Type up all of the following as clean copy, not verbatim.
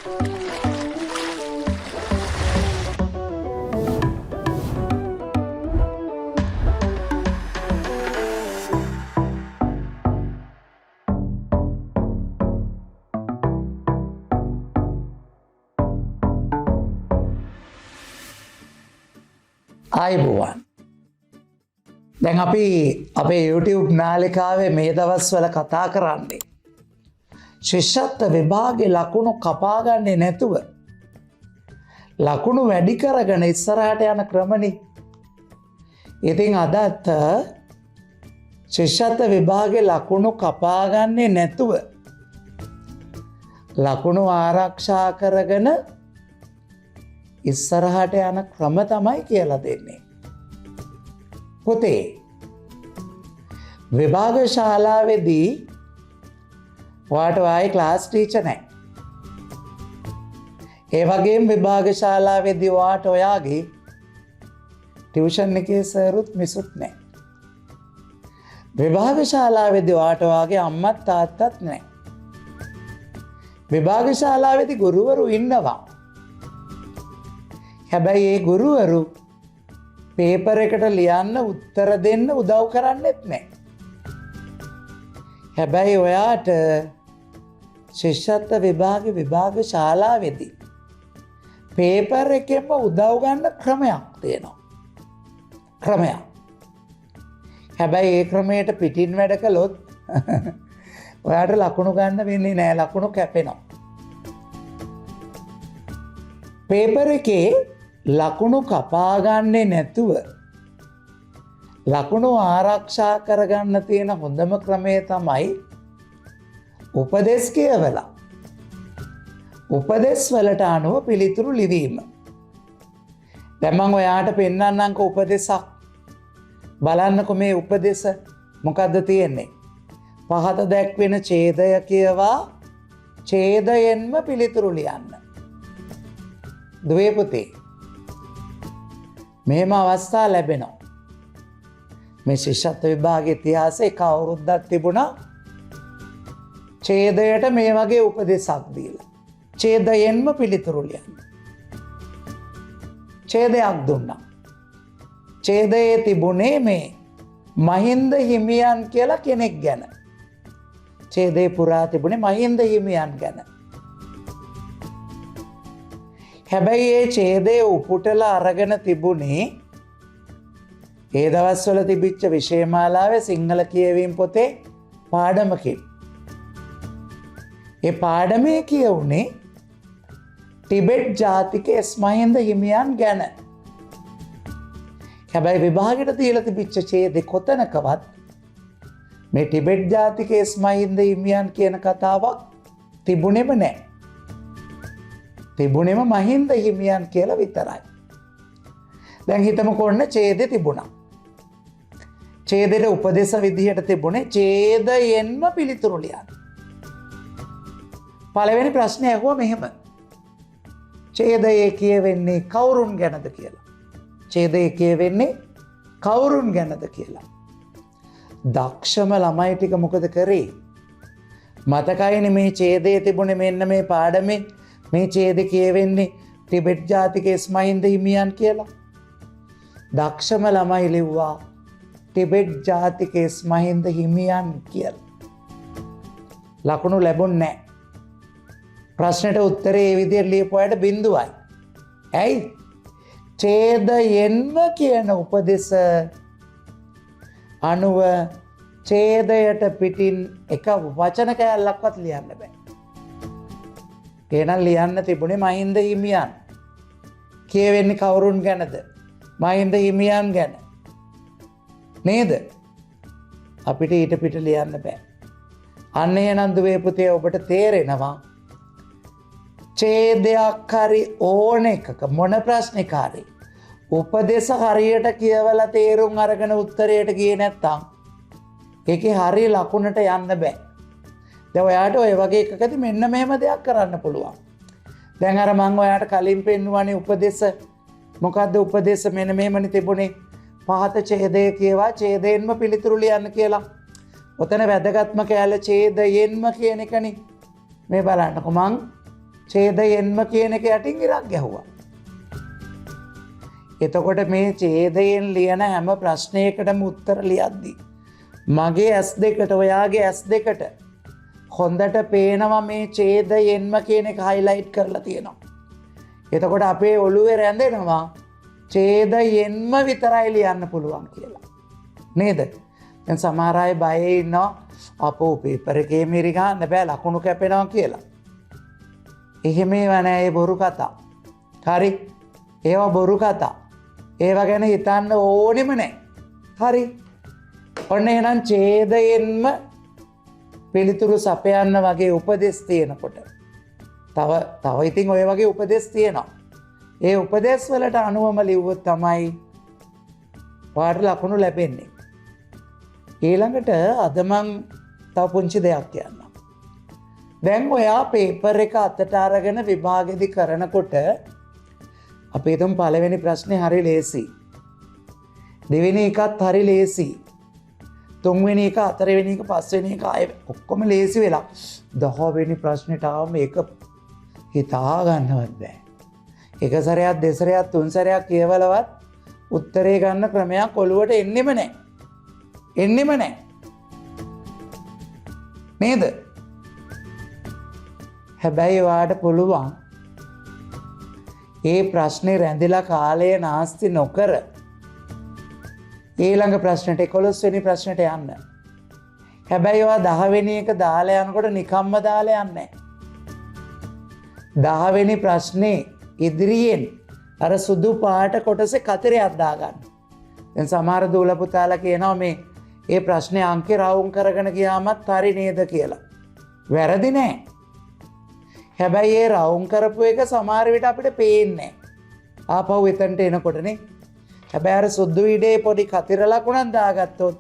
ආයුබෝවන්. දැන් අපි අපේ YouTube නාලිකාවේ මේ දවස්වල කතා කරන්නේ ශිෂ්‍යත්ව විභාගේ ලකුණු කපා ගන්නේ නැතුව ලකුණු වැඩි කරගෙන ඉස්සරහට යන ක්‍රමනේ. ඉතින් අදත් ශිෂ්‍යත්ව විභාගේ ලකුණු කපා ගන්නේ නැතුව ලකුණු ආරක්ෂා කරගෙන ඉස්සරහට යන ක්‍රම තමයි කියලා දෙන්නේ. පුතේ, විභාග ශාලාවේදී ඔයාට ආයේ ක්ලාස් ටීචර් නැහැ. ඒ වගේම විභාග ශාලාවේදී ඔයාට ඔයාගේ ටියුෂන් එකේ සර්ුත් මිසුත් නැහැ. විභාග ශාලාවේදී ඔයාට ඔයාගේ අම්මත් තාත්තත් නැහැ. විභාග ශාලාවේදී ගුරුවරු ඉන්නවා. හැබැයි ඒ ගුරුවරු පේපර් එකට ලියන්න උත්තර දෙන්න උදව් කරන්නෙත් නැහැ. හැබැයි ඔයාට ශිෂ්‍යත්ව විභාග ශාලාවේදී පේපර් එකෙන්ම උදව් ගන්න ක්‍රමයක් තියෙනවා. ක්‍රමයක්. හැබැයි ඒ ක්‍රමයට පිටින් වැඩ කළොත් ඔයාට ලකුණු ගන්න වෙන්නේ නැහැ. ලකුණු කැපෙනවා. පේපර් එකේ ලකුණු කපා ගන්නේ නැතුව ලකුණු ආරක්ෂා කරගන්න තියෙන හොඳම ක්‍රමය තමයි උපදෙස් කියවලා උපදෙස් වලට අනුව පිළිතුරු ලිවීම. දැන් මම ඔයාට පෙන්නන්නම්කෝ උපදෙසක්. බලන්නකෝ මේ උපදෙස මොකද්ද තියෙන්නේ? පහත දැක්වෙන ඡේදය කියවා ඡේදයෙන්ම පිළිතුරු ලියන්න. දුවේ පුතේ, මෙහෙම අවස්ථා ලැබෙනවා. මේ ශිෂ්‍යත්ව විභාගයේ ඉතිහාසයේ එක අවුරුද්දක් තිබුණා ඡේදයට මේ වගේ උපදෙසක් දීලා ඡේදයෙන්ම පිළිතුරු ලියන්න. ඡේදයක් දුන්නා. ඡේදයේ තිබුණේ මේ මහින්ද හිමියන් කියලා කෙනෙක් ගැන. ඡේදේ පුරා තිබුණේ මහින්ද හිමියන් ගැන. හැබැයි ඒ ඡේදය උපුටලා අරගෙන තිබුණේ ඒ දවස්වල තිබිච්ච විෂයමාලාවේ සිංහල කියවීම් පොතේ පාඩමකින්. ඒ පාඩමේ කියවුනේ ටිබෙට් ජාතික එස් මහින්ද හිමියන් ගැන. හැබැයි විභාගයට දීලා තිබිච්ච ඡේදේ කොතනකවත් මේ ටිබෙට් ජාතික එස් මහින්ද හිමියන් කියන කතාවක් තිබුණෙම නැහැ. තිබුණෙම මහින්ද හිමියන් කියලා විතරයි. දැන් හිතමුකෝ ඔන්න ඡේදෙ තිබුණා. ඡේදෙට උපදේශ විදිහට තිබුණේ ඡේදයෙන්ම පිළිතුරු ලියන්න. පළවෙනි ප්‍රශ්නේ අහුවා මෙහෙම. ඡේදයේ කියවෙන්නේ කවුරුන් ගැනද කියලා. ඡේදයේ කියවෙන්නේ කවුරුන් ගැනද කියලා. දක්ෂම ළමයි ටික මොකද කරේ? මතකයිනේ මේ ඡේදයේ තිබුණේ මෙන්න මේ පාඩමේ මේ ඡේදෙ කියවෙන්නේ ටිබෙට් ජාතික එස් මහින්ද හිමියන් කියලා. දක්ෂම ළමයි ලිව්වා ටිබෙට් ජාතික එස් මහින්ද හිමියන් කියලා. ලකුණු ලැබුණේ නැහැ. ප්‍රශ්නෙට උත්තරේ ඒ විදිහට ලියපු අයට බිඳුවයි. ඇයි? ඡේදයෙන්ම කියන උපදේශ අනුව ඡේදයට පිටින් එක වචන කෑල්ලක්වත් ලියන්න බෑ. එහෙනම් ලියන්න තිබුණේ මහින්ද හිමියන්. කියවෙන්නේ කවුරුන් ගැනද? මහින්ද හිමියන් ගැන. නේද? අපිට ඊට පිට ලියන්න බෑ. අන්න එහෙනම් දුවේ පුතේ ඔබට තේරෙනවා ඡේදයක් හරි ඕන එකක මොන ප්‍රශ්නයක් හරි උපදේශ හරියට කියවලා තේරුම් අරගෙන උත්තරයට ගියේ නැත්තම් ඒකේ හරිය ලකුණට යන්න බෑ. දැන් ඔයාට ඔය වගේ එකකදී මෙන්න මෙහෙම දෙයක් කරන්න පුළුවන්. දැන් අර මම ඔයාට කලින් පෙන්නුවානේ උපදේශ. මොකද්ද උපදේශ? මෙන්න මෙහෙමනේ තිබුණේ. පහත ඡේදය කියවා ඡේදයෙන්ම පිළිතුරු ලියන්න කියලා. ඔතන වැදගත්ම කැලේ ඡේදයෙන්ම කියන එකනේ. මේ බලන්නකො මං ඡේදයෙන්ම කියන එක යටින් ඉරක් ගැහුවා. එතකොට මේ ඡේදයෙන් ලියන හැම ප්‍රශ්නයකටම උත්තර ලියද්දි මගේ S2ට ඔයාගේ S2ට හොඳට පේනවා මේ ඡේදයෙන්ම කියන එක highlight කරලා තියෙනවා. එතකොට අපේ ඔළුවේ රැඳෙනවා ඡේදයෙන්ම විතරයි ලියන්න පුළුවන් කියලා. නේද? දැන් සමහර අය බයේ ඉන්නවා අපෝ පේපර් එකේ මිරි ගන්න බෑ ලකුණු කැපෙනවා කියලා. එහෙම ඒවා නෑ, ඒ බොරු කතා. හරි? ඒවා බොරු කතා. ඒවා ගැන හිතන්න ඕනෙම නෑ. හරි? ඔන්න එහෙනම් ඡේදයෙන්ම පිළිතුරු සපයන්න වගේ උපදෙස් තියෙනකොට තව ඉතින් ඔය වගේ උපදෙස් තියෙනවා. ඒ උපදෙස් වලට අනුවම ලිව්වොත් තමයි ඔයාලට ලකුණු ලැබෙන්නේ. ඊළඟට අද මං තව පුංචි දෙයක් කියන්නම්. දැන් ඔයා පේපර් එක අතට අරගෙන විභාගෙදි කරනකොට අපි හිතමු පළවෙනි ප්‍රශ්නේ හරි ලේසි. දෙවෙනි එකත් හරි ලේසි. තුන්වෙනි එක, හතරවෙනි එක, පස්වෙනි එක ආයෙ ඔක්කොම ලේසි වෙලා 10 වෙනි ප්‍රශ්නෙට ආවම ඒක හිතා ගන්නවත් බෑ. එක සැරයක්, දෙසරයක්, තුන් සැරයක් කියවලවත් උත්තරේ ගන්න ක්‍රමයක් ඔළුවට එන්නෙම නැහැ. එන්නෙම නැහැ. නේද? හැබැයි වාට පුළුවන් ඒ ප්‍රශ්නේ රැඳිලා කාලය නාස්ති නොකර ඊළඟ ප්‍රශ්නට 11 වෙනි ප්‍රශ්නට යන්න. හැබැයි ඔයා 10 වෙනි එක දාලා යනකොට නිකම්ම දාලා යන්නේ නැහැ. 10 වෙනි ප්‍රශ්නේ ඉදිරියෙන් අර සුදු පාට කොටසේ කතරයක් දාගන්න. දැන් සමහර දූල පුතාලා කියනවා මේ ප්‍රශ්නේ අංකේ රවුම් කරගෙන ගියාමත් හරි නේද කියලා. වැරදි නෑ. හැබැයි ඒ රවුම් කරපු එක සමහර විට අපිට පේන්නේ නෑ. ආපහු එතනට එනකොටනේ. හැබැයි අර සුදු ඉඩේ පොඩි කතිර ලකුණක් දාගත්තොත්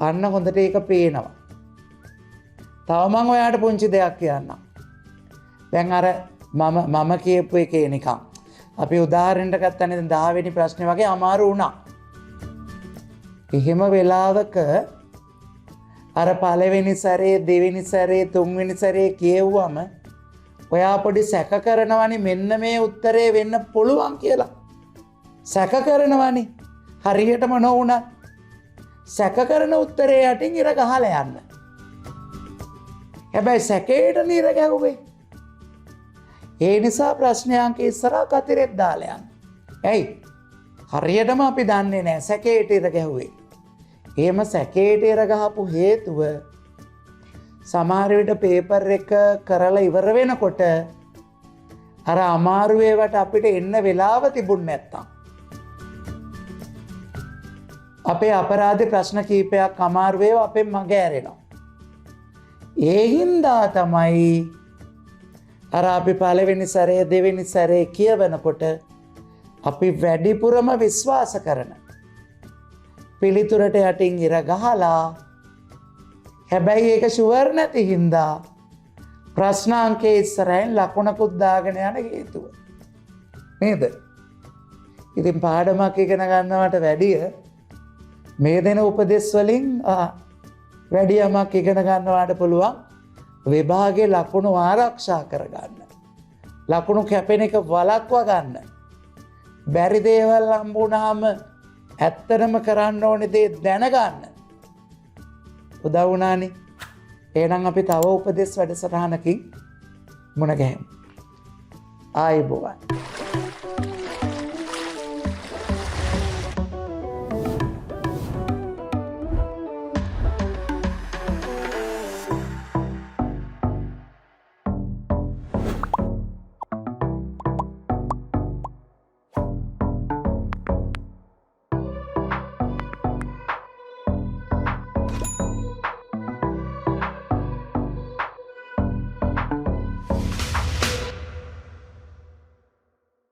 අන්න හොඳට ඒක පේනවා. තව මම ඔයාලට පුංචි දෙයක් කියන්නම්. දැන් අර මම කියපු එකේ නිකන් අපි උදාහරණයක් ගත්තනේ දැන් 10 වෙනි ප්‍රශ්නේ වගේ අමාරු වුණා. එහෙම වෙලාවක අර පළවෙනි සැරේ, දෙවෙනි සැරේ, තුන්වෙනි සැරේ කියෙව්වම ඔයා පොඩි සැක කරනවනේ මෙන්න මේ උත්තරේ වෙන්න පුළුවන් කියලා. සැක කරනවනේ. හරියටම නොවුණත් සැක කරන උත්තරේ යටින් ඉර ගහලා යන්න. හැබැයි සැකේට නිර ගැහුවේ. ඒ නිසා ප්‍රශ්නයන්ක ඉස්සරහා කතරෙත් දාලා යන්න. ඇයි? හරියටම අපි දන්නේ නැහැ සැකේට ඉර ගැහුවේ. එහෙම සැකේට ඉර ගහපු හේතුව සමහර විට පේපර් එක කරලා ඉවර වෙනකොට අර අමාරු ඒවට අපිට එන්න වෙලාව තිබුණ නැත්තම් අපේ අපරාධ ප්‍රශ්න කීපයක් අමාරු වේව අපෙන් මග ඇරෙනවා. ඒ හින්දා තමයි අර අපි පළවෙනි සැරේ, දෙවෙනි සැරේ කියවනකොට අපි වැඩිපුරම විශ්වාස කරන පිළිතුරට යටින් ඉර ගහලා හැබැයි ඒක ෂුවර් නැති හින්දා ප්‍රශ්න අංකයේ ඉස්සරහින් ලකුණකුත් දාගෙන යන හේතුව. නේද? ඉතින් පාඩමක් ඉගෙන ගන්නවට වැඩිය මේ දෙන උපදෙස් වලින් වැඩි යමක් ඉගෙන ගන්නවාට පුළුවන් විභාගයේ ලකුණු ආරක්ෂා කරගන්න. ලකුණු කැපෙන එක වළක්වා ගන්න. බැරි දේවල් හම්බුනහම ඇත්තටම කරන්න ඕනේ දේ දැනගන්න. උදව් වුණානේ. එහෙනම් අපි තව උපදෙස් වැඩසටහනකින් මුණ ගැහෙමු. ආයුබෝවන්.